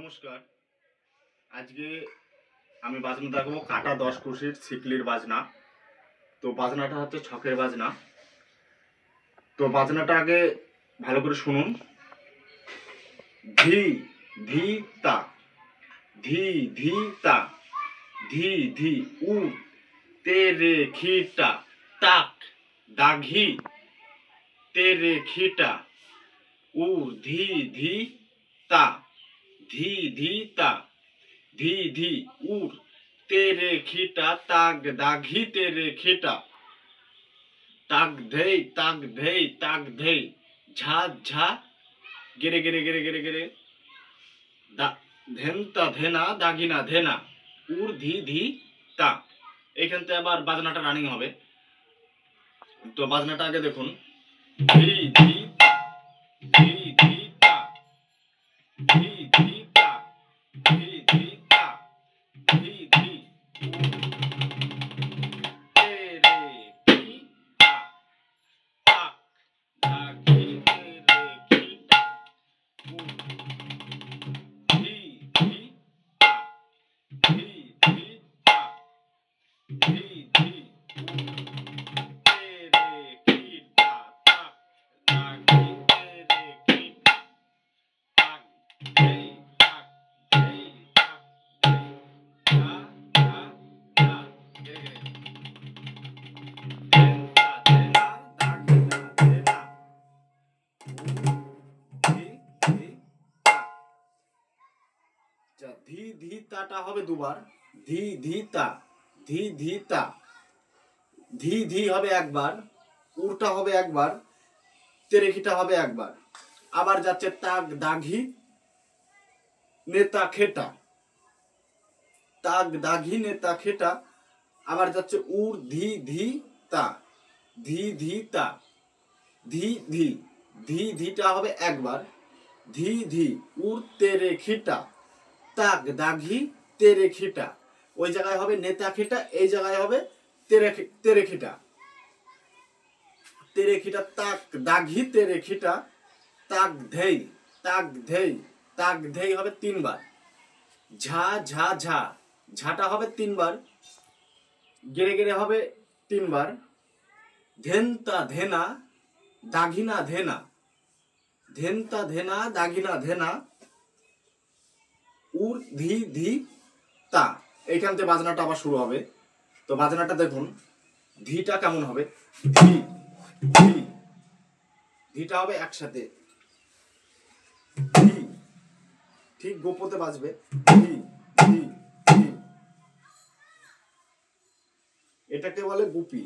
নমস্কার। আজকে আমি বাজনা দেখাবো কাটা 10 কুশির সিকলির বাজনা। তো বাজনাটা হচ্ছে ছকের বাজনা। তো বাজনাটা আগে ভালো করে শুনুন। ধি ধি তা, ধি ধি তা, ধি ধি উ তে রে খিটা তাক দাঘি তে রে খিটা উ ধি ধি তা, ধি ধি তা, ধি ধি উর তেরে খিটা তাগ দাঘি তেরে খিটা তাগ ধেই তাগ ধেই ঝা ঝা গেরে গেরে গেরে গেরে গেরে ধেনতা ধেনা দাগিনা ধেনা উর ধি ধি তা। এইখান থেকে আবার বাজনাটা রানিং হবে। তো বাজনাটা আগে দেখুন। ধি ধি ধি ধি তা, ধি ধি তা, ধি ধি তা, ধি ধি তেরে খিটা তাক দাঘি তেরে খিটা উর ধি ধি তা, ধি ধি তা, ধি ধি তেরে খিটা তাক দাঘি তেরে খিটা তাক ধেই তাক ধেই তাক ধেই ঝা ঝা ঝা গেরে গেরে ধেনতা ধেনা দাগিনা ধেনা ধি ধি তা। আচ্ছা, ধি ধি তাটা হবে দুবার। ধি ধি তা, ধি ধি তা, ধি ধি হবে একবার, উরটা হবে একবার, তেরেখিটা হবে একবার। আবার যাচ্ছে তাক দাঘি নেতা খেটা, তাক দাঘি নেতা খেটা। আবার যাচ্ছে উর ধি ধি তা, ধি ধি তা, ধি ধি, ধি ধিটা হবে একবার, ধি ধি উর তেরে খিটা তাক দাঘি তেরে খিটা। ওই জায়গায় হবে নেতা খিটা, এই জায়গায় হবে তেরে খিটা। তেরে খিটা তাক দাঘি তেরে খিটা তাক ধেই তাক ধেই তাক ধেই হবে তিনবার। ঝা ঝা ঝা, ঝাটা হবে তিনবার, গেরে গেরে হবে তিনবার। ধেনতা ধেনা দাঘিনা ধেনা, ধেনতা ধেনা দাঘিনা ধেনা উর ধি ধি তা। এইখান থেকে বাজনাটা আবার শুরু হবে। তো বাজনাটা দেখুন। ধিটা কেমন হবে। ধি ধি, ধিটা হবে একসাথে, ধি ঠিক গোপতে বাজবে, ধি ধি ধি। এটাকে বলে গুপি,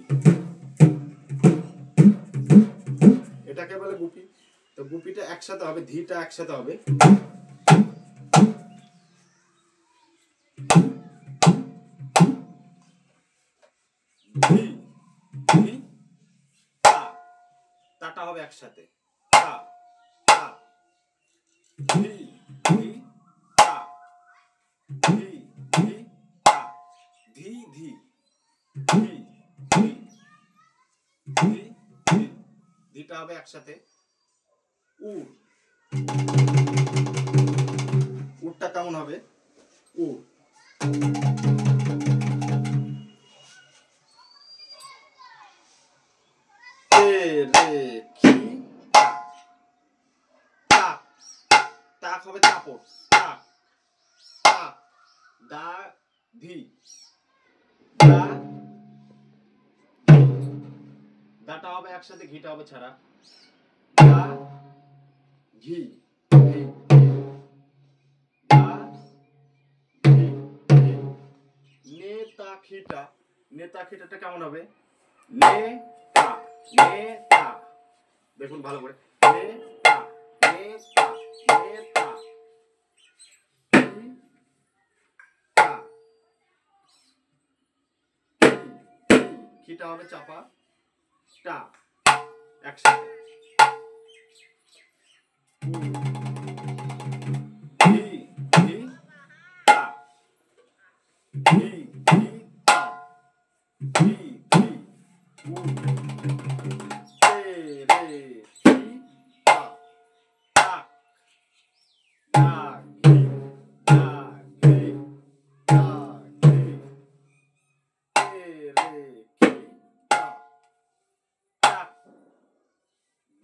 এটাকে বলে গুপি। তো গুপিটা একসাথে হবে, ধিটা একসাথে হবে। ধি ধি তা, তাটা হবে একসাথে, তা তা, ধি ধি তা, ধি ধি তা, ধি ধি ধি ধি ধি ধি। ধিটা হবে একসাথে। উর, উরটা কেমন হবে। উর রে খি তাক, তাক হবে চাপড়, তাক তাক দা ধি দা, দাটা হবে একসাথে, ঘিটা হবে ছাড়া, দা ঘি ঘি ঘি, দা ঘি ঘি, খিটা, নেতা খিটাটা কেমন হবে? নেতা, নেতা। দেখুন ভালো করে, নেতা, নেতা, নেতা। খিটা, খিটা হবে চাপা, টা একসাথে। ধি, ধি, তা, ধি, ধি, তা, ধি, ধি, উ, তে, রে, টি, তা, তাক, দাগ, ঘি, দাগ, ঘি, দাগ, ঘি, তে, রে, কি, তা, তাক,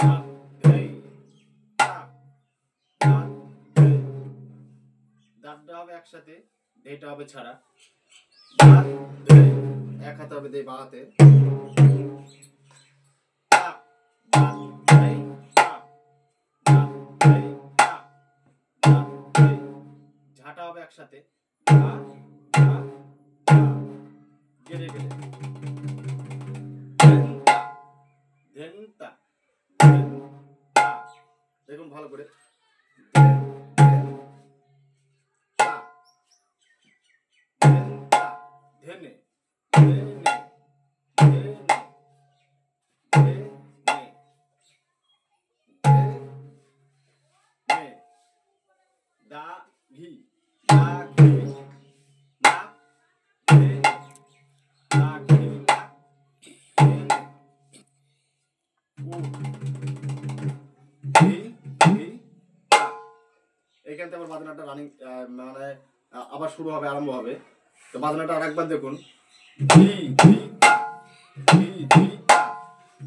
দাগ, ধেই, তাক, দাগ, ধেই। দাগটা হবে একসাথে, ধেইটা হবে ছাড়া। দাগ, ধেই। এক হাতে হবে, দেই বাঁ হাতে। তাক, দাগ, ধেই, তাক, দাগ, ধেই, তাক, দাগ, ধেই। ঝাঁটা হবে একসাথে, ঝা, ঝা, ঝা। গেড়ে গেড়ে। ধেন্তা, ধেন্তা, ধেন্তা। দেখুন ভালো করে, ধেন্তা, ধেন্তা, ধেনে, ধেনে, ধেনে, ধেনে, ধেনে। দা, ঘি, দা, ঘি, না, ধেনে, দা, ঘি, না, ধেনে। উ, ঘি, ঘি, তা। এইখান থেকে আবার বাজনাটা রানিং, মানে আবার শুরু হবে, আরম্ভ হবে। তো বাজনাটা আরেকবার দেখুন, ধি, ধি, তা, ধি, ধি, তা,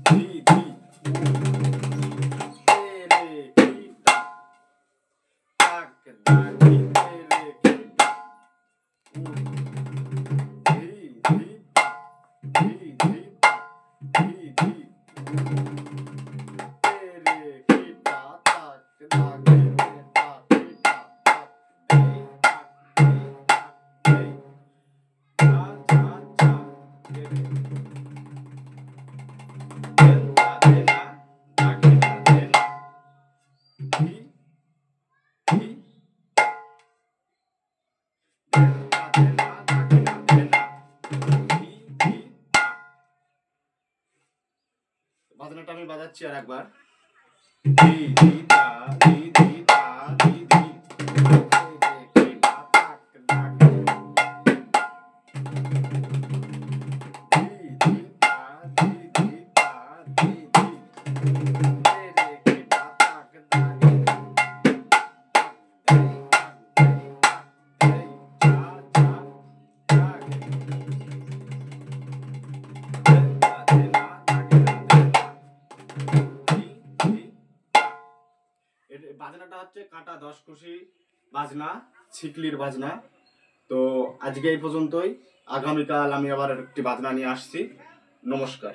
ধি, ধি, তে, রে, কি, তা, তাক, দা, ঘি, তে, রে, কি, তা, উ, ধি, ধি, তা, ধি, ধি, তা, ধি, ধি, তে, রে, কি, তা, তাক, দা, ঘি, তে, তা, কি, তা, তাক, দেই, তাক, দেই, তাক, দেই। ঝা, ঝা, ঝা, রে, রে। ধেন্তা, ধেনা, দাগিনা, ধেনা। ধি, ধি, ধেন্তা, ধেনা, দাগিনা, ধেনা। ধি, ধি, তা। বাজনাটা আমি বাজাচ্ছি আর একবার, ধি, ধি, তা, ধি, ধি, তা, ধি, ধি, তে, রে, কি, তা, তাক, দাগ, ধি, ধি, তা, ধি, ধি, তা, ধি, ধি, তে, রে, কি, তা, তাক, দাগ, তাক, দেই, তাক, দেই, তাক, দেই। ঝা, ঝা, দাগ, ধেন্তা, ধেনা, দাগিনা, ধেনা। ধি, ধি, তা। বাজনাটা হচ্ছে কাঁটা দশকুশি বাজনা, ছিকলির বাজনা। তো আজকে এই পর্যন্তই। আগামীকাল আমি আবার একটি বাজনা নিয়ে আসছি। নমস্কার।